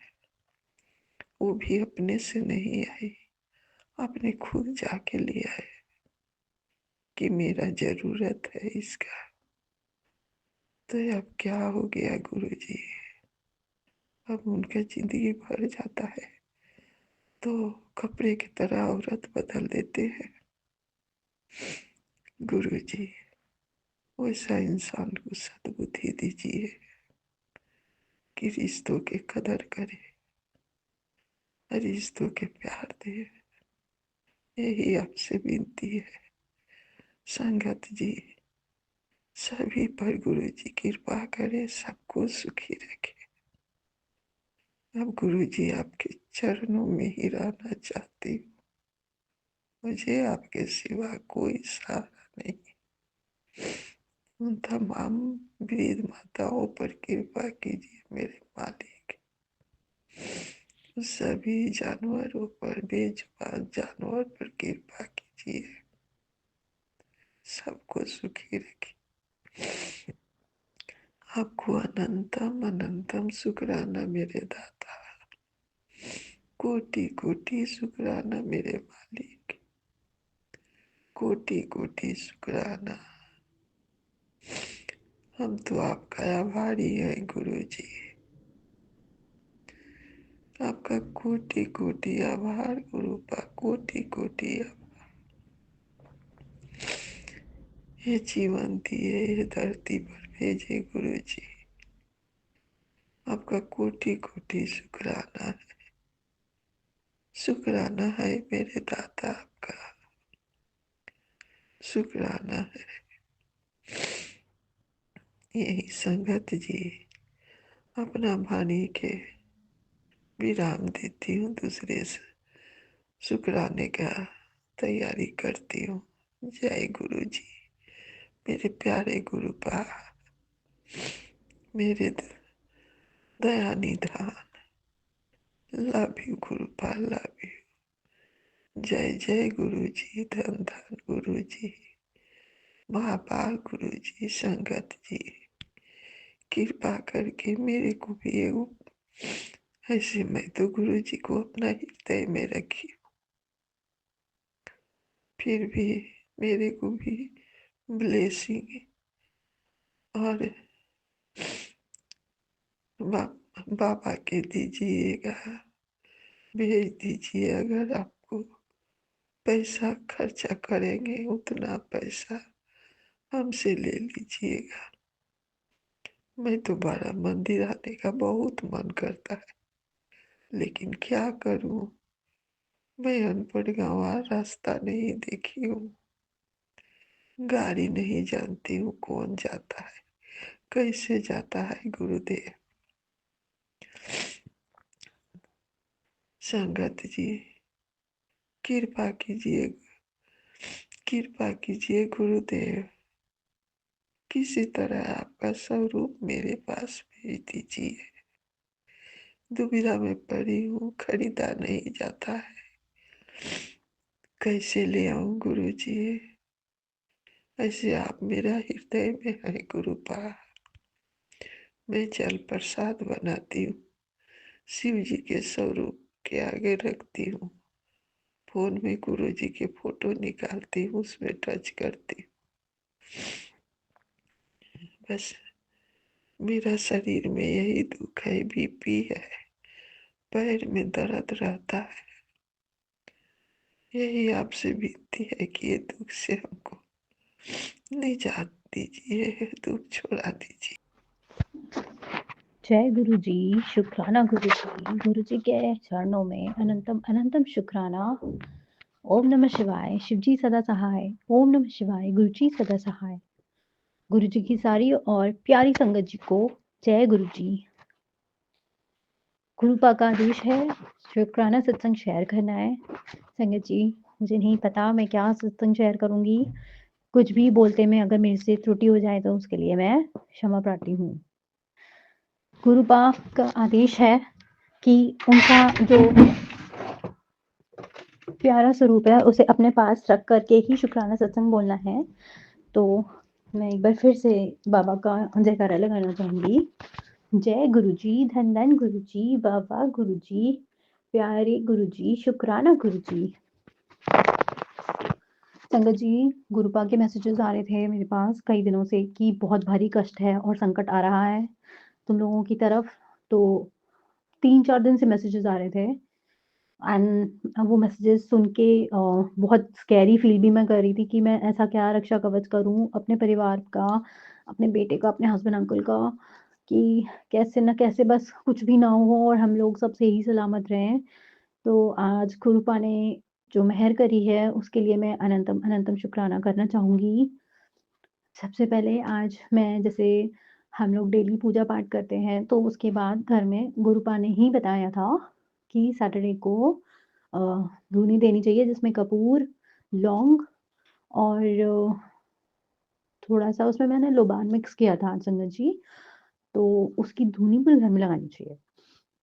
वो भी अपने से नहीं आई, आपने खुद जाके ले आए कि मेरा जरूरत है इसका। तो अब क्या हो गया गुरुजी? अब उनका जिंदगी भर जाता है तो कपड़े की तरह औरत बदल देते हैं। गुरुजी, वैसा इंसान को सद्बुद्धि दीजिए कि रिश्तों की कदर करे, रिश्तों के प्यार दे। यही आपसे विनती है। संगत जी, सभी पर गुरुजी कृपा करे, सबको सुखी रखे। अब गुरुजी आपके चरणों में ही रहना चाहती हूँ। मुझे आपके सिवा कोई सहारा नहीं। उन तमाम वृद्ध माताओं पर कृपा कीजिए मेरे मालिक। सभी जानवरों पर, बेजुबान जानवर पर कृपा कीजिए, सबको सुखी रखिए। आपको अनंतम अनंतम शुक्राना मेरे दाता, कोटि कोटि शुक्राना मेरे मालिक, कोटि कोटि शुक्राना। हम तो आपका आभारी हैं गुरुजी। आपका कोटि कोटि आभार गुरुपा, कोटि कोटि आभार। ये जीवन दिए, ये धरती पर भेजे गुरुजी। आपका कोटि कोटि शुक्राना है, शुक्राना है मेरे दाता, आपका शुक्राना है। यही संगत जी अपना वाणी के विराम देती हूँ, दूसरे से शुक्राने का तैयारी करती हूँ। जय गुरु जी, मेरे प्यारे गुरुपा, मेरे दया निधान। Love you गुरुपा, love you. जय जय गुरु जी, धन धन गुरु जी, बाबा गुरु जी, संगत जी, कृपा करके मेरे को भी ऐसे, मैं तो गुरु जी को अपना हृदय में रखी, फिर भी मेरे को भी ब्लेसिंग और बाबा के दीजिएगा, भेज दीजिए। अगर आपको पैसा खर्चा करेंगे उतना पैसा हमसे ले लीजिएगा। मैं तो दोबारा मंदिर आने का बहुत मन करता है, लेकिन क्या करूं, मैं अनपढ़ गंवार, रास्ता नहीं देखी हूँ, गाड़ी नहीं जानती हूँ कौन जाता है, कैसे जाता है। गुरुदेव, संगत जी कृपा कीजिए, कृपा कीजिए गुरुदेव। किसी तरह आपका स्वरूप मेरे पास भेज दीजिए। दुविधा में पड़ी हूँ, खरीदा नहीं जाता है, कैसे ले आऊं गुरु जी। ऐसे आप मेरा हृदय में है गुरुपा। मैं जल प्रसाद बनाती हूँ, शिव जी के स्वरूप के आगे रखती हूँ। फोन में गुरु जी के फोटो निकालती हूँ, उसमें टच करती हूँ। बस मेरा शरीर में यही दुख है, बीपी है, पैर में दर्द रहता है। यही आपसे विनती है कि ये दुख से हमको निजात दीजिए, दुख छोड़ा दीजिए। जय गुरु जी, शुक्राना गुरु जी। गुरु जी के चरणों में अनंतम अनंतम शुक्राना। ओम नमः शिवाय, शिव जी सदा सहाय। ओम नमः शिवाय, गुरु जी सदा सहाय। गुरु जी की सारी और प्यारी संगत जी को जय गुरु जी। गुरुपा का आदेश है शुक्राना सत्संग शेयर करना है। संगत जी, मुझे नहीं पता मैं क्या सत्संग शेयर करूंगी। कुछ भी बोलते में अगर मेरे से त्रुटि हो जाए तो उसके लिए मैं क्षमा प्रार्थी हूँ। गुरुपा का आदेश है कि उनका जो प्यारा स्वरूप है उसे अपने पास रख करके ही शुक्राना सत्संग बोलना है। तो मैं एक बार फिर से बाबा का जयकारा लगाना चाहूंगी। जय गुरु जी, धन धन गुरु जी, बाबा गुरु जी, प्यारे गुरु जी, शुक्राना गुरु जी। संगत जी, गुरुपा के मैसेजेस आ रहे थे मेरे पास कई दिनों से कि बहुत भारी कष्ट है और संकट आ रहा है तुम लोगों की तरफ। तो 3-4 दिन से मैसेजेस आ रहे थे एंड वो मैसेजेस सुन के बहुत स्कैरी फ़ील भी मैं कर रही थी कि मैं ऐसा क्या रक्षा कवच करूँ अपने परिवार का, अपने बेटे का, अपने हस्बैंड अंकल का, कि कैसे न कैसे बस कुछ भी ना हो और हम लोग सब सही सलामत रहें। तो आज गुरुपा ने जो मेहर करी है उसके लिए मैं अनंतम अनंतम शुक्राना करना चाहूँगी। सबसे पहले आज मैं जैसे हम लोग डेली पूजा पाठ करते हैं, तो उसके बाद घर में गुरुपा ने ही बताया था कि सैटरडे को अ, धूनी देनी चाहिए जिसमें कपूर, लौंग और थोड़ा-सा उसमें मैंने लोबान मिक्स किया था संगत जी, तो उसकी धूनी पूरे घर में लगानी चाहिए।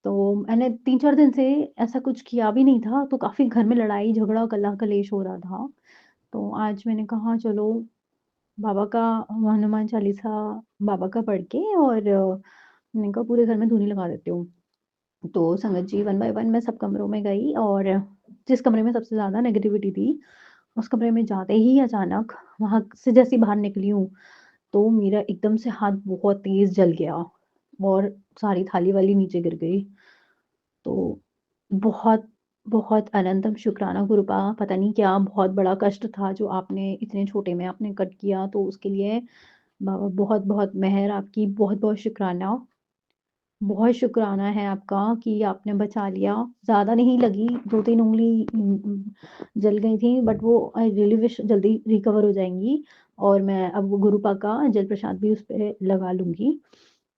तो मैंने 3-4 दिन से ऐसा कुछ किया भी नहीं था, तो काफ़ी घर में लड़ाई, झगड़ा, कलह-कलेश हो रहा था। तो आज मैंने कहा चलो बाबा का हनुमान चालीसा बाबा का पढ़ के और मैंने कहा पूरे घर में धूनी लगा देती हूँ। तो संगत जी 1 बाय 1 मैं सब कमरों में गई और जिस कमरे में सबसे ज़्यादा नेगेटिविटी थी, उस कमरे में जाते ही अचानक वहाँ से जैसे ही बाहर निकली हूँ, तो मेरा एकदम से हाथ बहुत तेज़ जल गया और सारी थाली-वाली नीचे गिर गई। तो बहुत, बहुत अनंतम शुक्राना गुरुपा, पता नहीं क्या बहुत बड़ा कष्ट था जो आपने इतने छोटे में आपने कट किया, तो उसके लिए बाबा बहुत-बहुत मेहर आपकी, बहुत-बहुत शुक्राना। बहुत शुक्राना है आपका कि आपने बचा लिया। ज़्यादा नहीं लगी, 2-3 उँगली जल गई थी बट वो आई रियली विश जल्दी रिकवर हो जाएँगी और मैं अब वो गुरुपा का जल प्रसाद भी उस पे लगा लूँगी।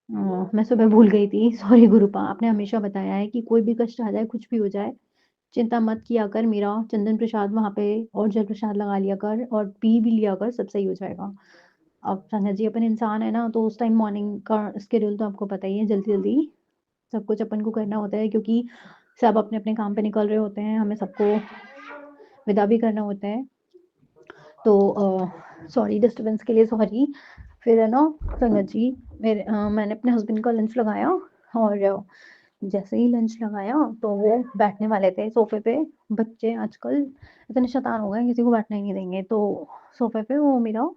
मैं सुबह भूल गई थी, सॉरी गुरुपा, आपने हमेशा बताया है कि कोई भी कष्ट आ जाए, कुछ भी हो जाए, चिंता मत किया कर, मेरा चंदन प्रसाद वहाँ पे और जल प्रसाद लगा लिया कर और पी भी लिया कर, सब सही हो जाएगा। अब संगत जी अपन इंसान है ना, तो उस टाइम मॉर्निंग का शेड्यूल तो आपको पता ही है, जल्दी-जल्दी सब कुछ अपन को करना होता है क्योंकि सब अपने-अपने काम पे निकल रहे होते हैं, हमें सबको विदा भी करना होता है। तो सॉरी डिस्टर्बेंस के लिए सॉरी। फिर है ना संगत जी मैंने अपने हस्बैंड का लंच लगाया और जैसे ही लंच लगाया तो वो बैठने वाले थे सोफ़े पे। बच्चे आजकल इतने शैतान हो गए हैं, किसी को बैठना ही नहीं देंगे। तो सोफ़े पे वो मेरा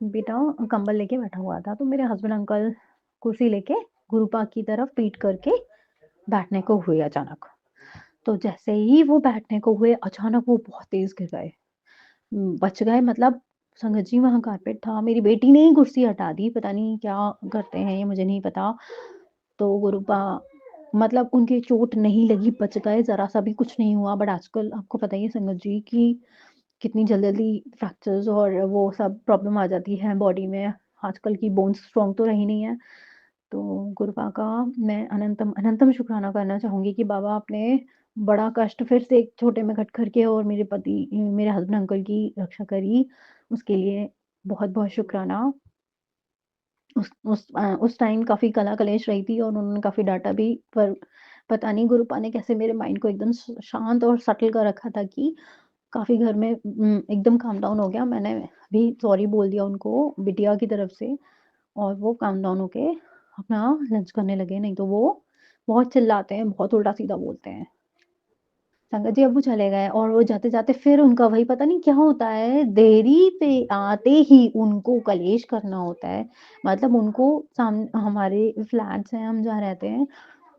बेटा कंबल लेके बैठा हुआ था, तो मेरे हस्बैंड अंकल कुर्सी लेके गुरुपा की तरफ पीठ करके बैठने को हुए अचानक। तो जैसे ही वो बैठने को हुए, अचानक वो बहुत तेज़ गिर गए। बच गए मतलब संगत जी वहाँ कारपेट था, मेरी बेटी ने ही कुर्सी हटा दी, पता नहीं क्या करते हैं ये मुझे नहीं पता। तो गुरुपा मतलब उनके चोट नहीं लगी, बच गए, ज़रा-सा भी कुछ नहीं हुआ। बट आजकल आपको पता ही है संगत जी कि कितनी जल्दी-जल्दी फ्रैक्चर्स और वो सब प्रॉब्लम आ जाती है बॉडी में। आजकल की बोन्स स्ट्रॉन्ग तो रही नहीं है। तो गुरुपा का मैं अनंतम अनंतम शुक्राना करना चाहूँगी कि बाबा आपने बड़ा कष्ट फिर से एक छोटे में घट कर के और मेरे पति मेरे हस्बैंड अंकल की रक्षा करी, उसके लिए बहुत-बहुत शुक्राना। उस टाइम काफ़ी कला-कलेश रही थी और उन्होंने काफ़ी डाँटा भी, पर पता नहीं गुरुपा ने कैसे मेरे माइंड को एकदम शांत और सेटल कर रखा था कि काफ़ी घर में एकदम काम डाउन हो गया। मैंने भी सॉरी बोल दिया उनको बिटिया की तरफ से और वो काम डाउन होके अपना लंच करने लगे, नहीं तो वो बहुत चिल्लाते हैं, बहुत उल्टा-सीधा बोलते हैं। संगत जी अब वो चले गए और वो जाते-जाते फिर उनका वही पता नहीं क्या होता है, देरी पे आते ही उनको कलेश करना होता है। मतलब उनको हमारे फ्लैट्स हैं, हम जहाँ रहते हैं,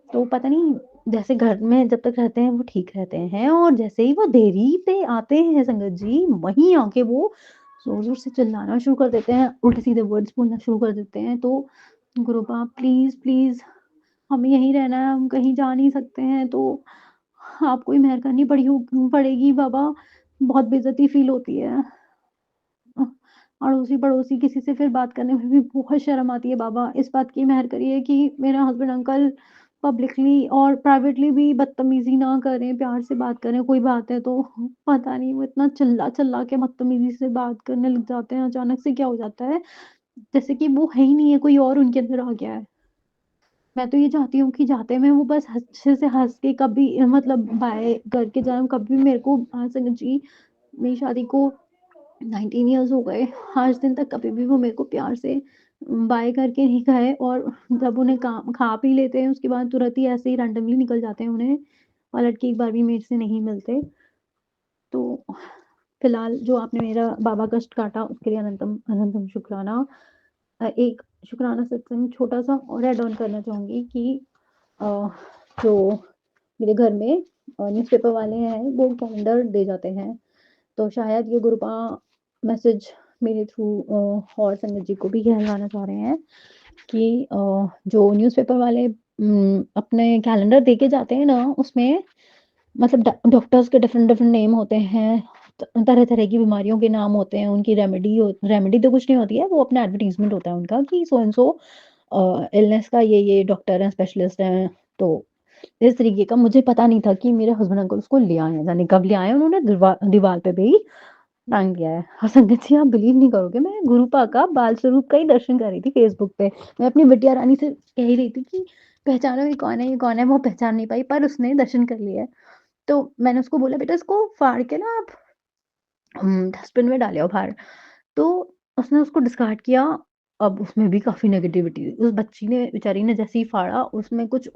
तो पता नहीं जैसे घर में जब तक रहते हैं वो ठीक रहते हैं और जैसे ही वो देरी पे आते हैं संगत जी, वहीं आके वो ज़ोर-ज़ोर से चिल्लाना शुरू कर देते हैं, उल्टे-सीधे वर्ड्स बोलना शुरू कर देते हैं। तो गुरुपा प्लीज़, प्लीज़ हमें यहीं रहना है, हम कहीं जा नहीं सकते हैं, तो आपको ही मेहर करनी पड़ेगी बाबा, बहुत बेइज़्ज़ती फ़ील होती है। अ, अड़ोसी-पड़ोसी किसी से फिर बात करने में भी बहुत शर्म आती है बाबा। इस बात की मेहर करिए कि मेरे हस्बैंड अंकल पब्लिकली और प्राइवेटली भी बदतमीज़ी ना करें, प्यार से बात करें, कोई बात है तो। पता नहीं वो इतना चिल्ला-चिल्ला के बदतमीज़ी से बात करने लग जाते हैं, अचानक से क्या हो जाता है, जैसे कि वो है ही नहीं है, कोई और उनके अंदर आ गया है। मैं तो ये चाहती हूँ कि जाते में वो बस अच्छे से हँस के कभी मतलब बाय करके जाएँ, कभी मेरे को आज संगत जी मेरी शादी को 19 इयर्स हो गए, आज दिन तक कभी भी वो मेरे को प्यार से बाय करके नहीं गए और जब उन्हें काम खा पी लेते हैं, उसके बाद तुरंत ही ऐसे ही रैंडमली निकल जाते हैं, उन्हें पलट के एक बार भी मेरे से नहीं मिलते। तो फ़िलहाल जो आपने मेरा बाबा कष्ट काटा उसके लिए अनंतम अनंतम शुक्राना। एक शुक्राना सत्संग छोटा-सा और ऐड ऑन करना चाहूँगी कि अ, जो मेरे घर में न्यूज़पेपर वाले हैं वो कैलेंडर दे जाते हैं। तो शायद ये गुरुपा मैसेज मेरे थ्रू और संगत जी को भी कहलाना चाह रहे हैं कि जो न्यूज़पेपर वाले अपने कैलेंडर दे के जाते हैं ना, उसमें मतलब डॉक्टर्स के डिफरेंट डिफरेंट नेम होते हैं, तरह तरह की बीमारियों के नाम होते हैं, उनकी रेमेडी तो कुछ नहीं होती है, वो अपना एडवर्टीजमेंट होता है उनका कि सो एंड सो इलनेस का ये डॉक्टर हैं, स्पेशलिस्ट हैं। तो इस तरीके का मुझे पता नहीं था कि मेरे हस्बैंड अंकल उसको ले आए हैं, जाने कब ले आए हैं, उन्होंने दीवार पे भी टांग दिया है। और संगत जी आप बिलीव नहीं करोगे, मैं गुरुपा का बाल स्वरूप का ही दर्शन कर रही थी फेसबुक पे। मैं अपनी बिटिया रानी से कह ही रही थी कि पहचानो ये कौन है, ये कौन है। वो पहचान नहीं पाई पर उसने दर्शन कर लिया है। तो मैंने उसको बोला, बेटा इसको फाड़ के ना आप डस्टबिन में डाले आओ बाहर। तो उसने उसको डिस्कार्ड किया। अब उसमें भी काफ़ी नेगेटिविटी थी। उस बच्ची ने बेचारी ने जैसे ही फाड़ा, उसमें कुछ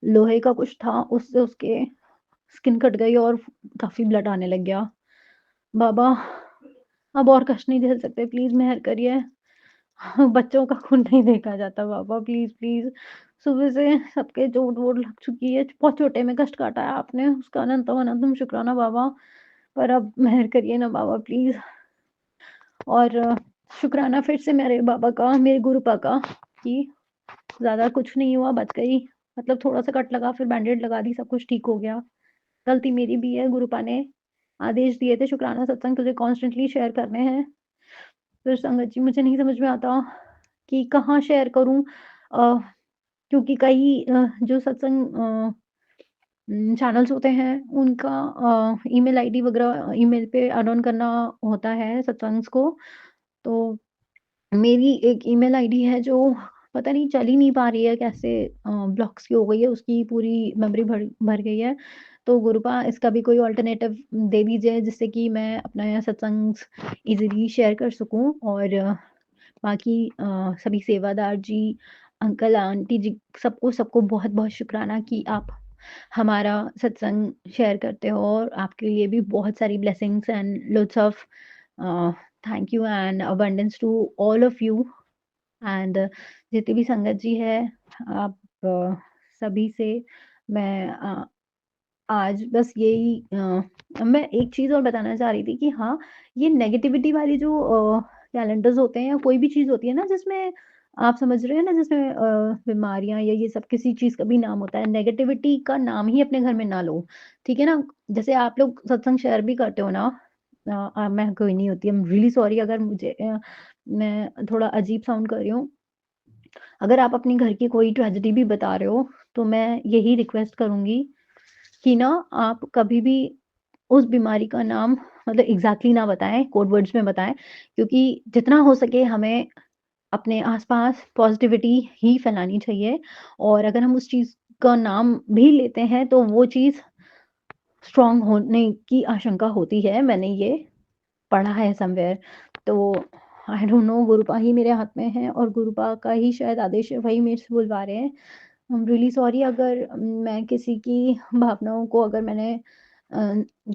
लोहे का कुछ था, उससे उसके स्किन कट गई और काफ़ी ब्लड आने लग गया। बाबा अब और कष्ट नहीं झेल सकते, प्लीज़ मेहर करिए। बच्चों का खून नहीं देखा जाता बाबा, प्लीज़, प्लीज़। सुबह से सबके चोट-वोट लग चुकी है, बहुत छोटे में कष्ट काटा है आपने, उसका अनंतम अनंतम शुक्राना बाबा। पर अब मेहर करिए ना बाबा, प्लीज़। और शुक्राना फिर से मेरे बाबा का, मेरे गुरुपा का कि ज़्यादा कुछ नहीं हुआ, बच गई। मतलब थोड़ा-सा कट लगा, फिर बैंडेड लगा दी, सब कुछ ठीक हो गया। गलती मेरी भी है, गुरुपा ने आदेश दिए थे शुक्राना सत्संग तुझे कॉन्स्टेंटली शेयर करने हैं। फिर संगत जी मुझे नहीं समझ में आता कि कहाँ शेयर करूँ, क्योंकि कई जो सत्संग चैनल्स होते हैं उनका ईमेल आईडी वगैरह ईमेल पे ऐड ऑन करना होता है सत्संग्स को। तो मेरी एक ईमेल आईडी है जो पता नहीं चल ही नहीं पा रही है, कैसे ब्लॉक्स की हो गई है, उसकी पूरी मेमोरी भर भर गई है। तो गुरुपा इसका भी कोई अल्टरनेटिव दे दीजिए जिससे कि मैं अपना यह सत्संग ईज़िली शेयर कर सकूँ। और बाकी सभी सेवादार जी, अंकल, आंटी जी, सबको सबको बहुत-बहुत शुक्राना कि आप हमारा सत्संग शेयर करते हो और आपके लिए भी बहुत सारी blessings and lots of thank you and abundance to all of you. And जितनी भी संगत जी है, आप सभी से मैं आज बस यही मैं एक चीज़ और बताना चाह रही थी कि हाँ, ये नेगेटिविटी वाली जो कैलेंडर्स होते हैं या कोई भी चीज़ होती है ना जिसमें आप समझ रहे हैं ना, जिसमें बीमारियाँ या ये सब किसी चीज़ का भी नाम होता है, नेगेटिविटी का नाम ही अपने घर में ना लो, ठीक है ना? जैसे आप लोग सत्संग शेयर भी करते हो ना, मैं कोई नहीं होती, आई एम रियली सॉरी अगर मैं थोड़ा अजीब साउंड कर रही हूँ। अगर आप अपनी घर की कोई ट्रेजेडी भी बता रहे हो, तो मैं यही रिक्वेस्ट करूँगी कि ना आप कभी भी उस बीमारी का नाम मतलब एग्ज़ैक्टली ना बताएँ, कोड वर्ड्स में बताएँ, क्योंकि जितना हो सके हमें अपने आस-पास पॉज़िटिविटी ही फैलानी चाहिए। और अगर हम उस चीज़ का नाम भी लेते हैं, तो वो चीज़ स्ट्रॉन्ग होने की आशंका होती है, मैंने ये पढ़ा है समव्हेयर। तो आई डोंट नो, गुरुपा ही मेरे हाथ में है और गुरुपा का ही शायद आदेश है, वही मेरे से बुलवा रहे हैं। आई एम रियली सॉरी अगर मैं किसी की भावनाओं को अगर मैंने अ,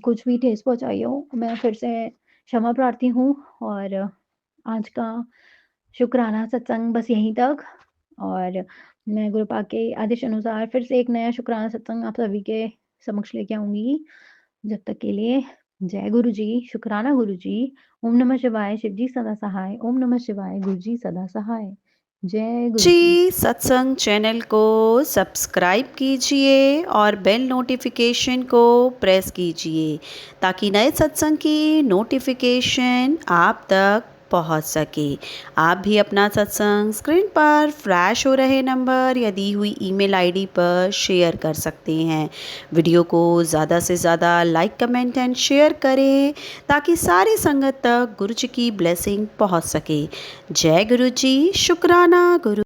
कुछ भी ठेस पहुँचाई हो, मैं फिर से क्षमा प्रार्थी हूँ। और आज का शुक्राना सत्संग बस यहीं तक। और मैं गुरुपा के आदेश अनुसार फिर से एक नया शुक्राना सत्संग आप सभी के समक्ष लेके आऊँगी। जब तक के लिए जय गुरु जी, शुक्राना गुरु जी। ओम नमः शिवाय, शिव जी सदा सहाय। ओम नमः शिवाय, गुरु जी सदा सहाय। जय गुरु जी। जी सत्संग चैनल को सब्सक्राइब कीजिए और बेल नोटिफिकेशन को प्रेस कीजिए ताकि नए सत्संग की नोटिफिकेशन आप तक पहुंच सके। आप भी अपना सत्संग स्क्रीन पर फ्लैश हो रहे नंबर या दी हुई ईमेल आईडी पर शेयर कर सकते हैं। वीडियो को ज़्यादा से ज़्यादा लाइक, कमेंट एंड शेयर करें ताकि सारी संगत तक गुरु जी की ब्लेसिंग पहुंच सके। जय गुरु जी, शुक्राना गुरु।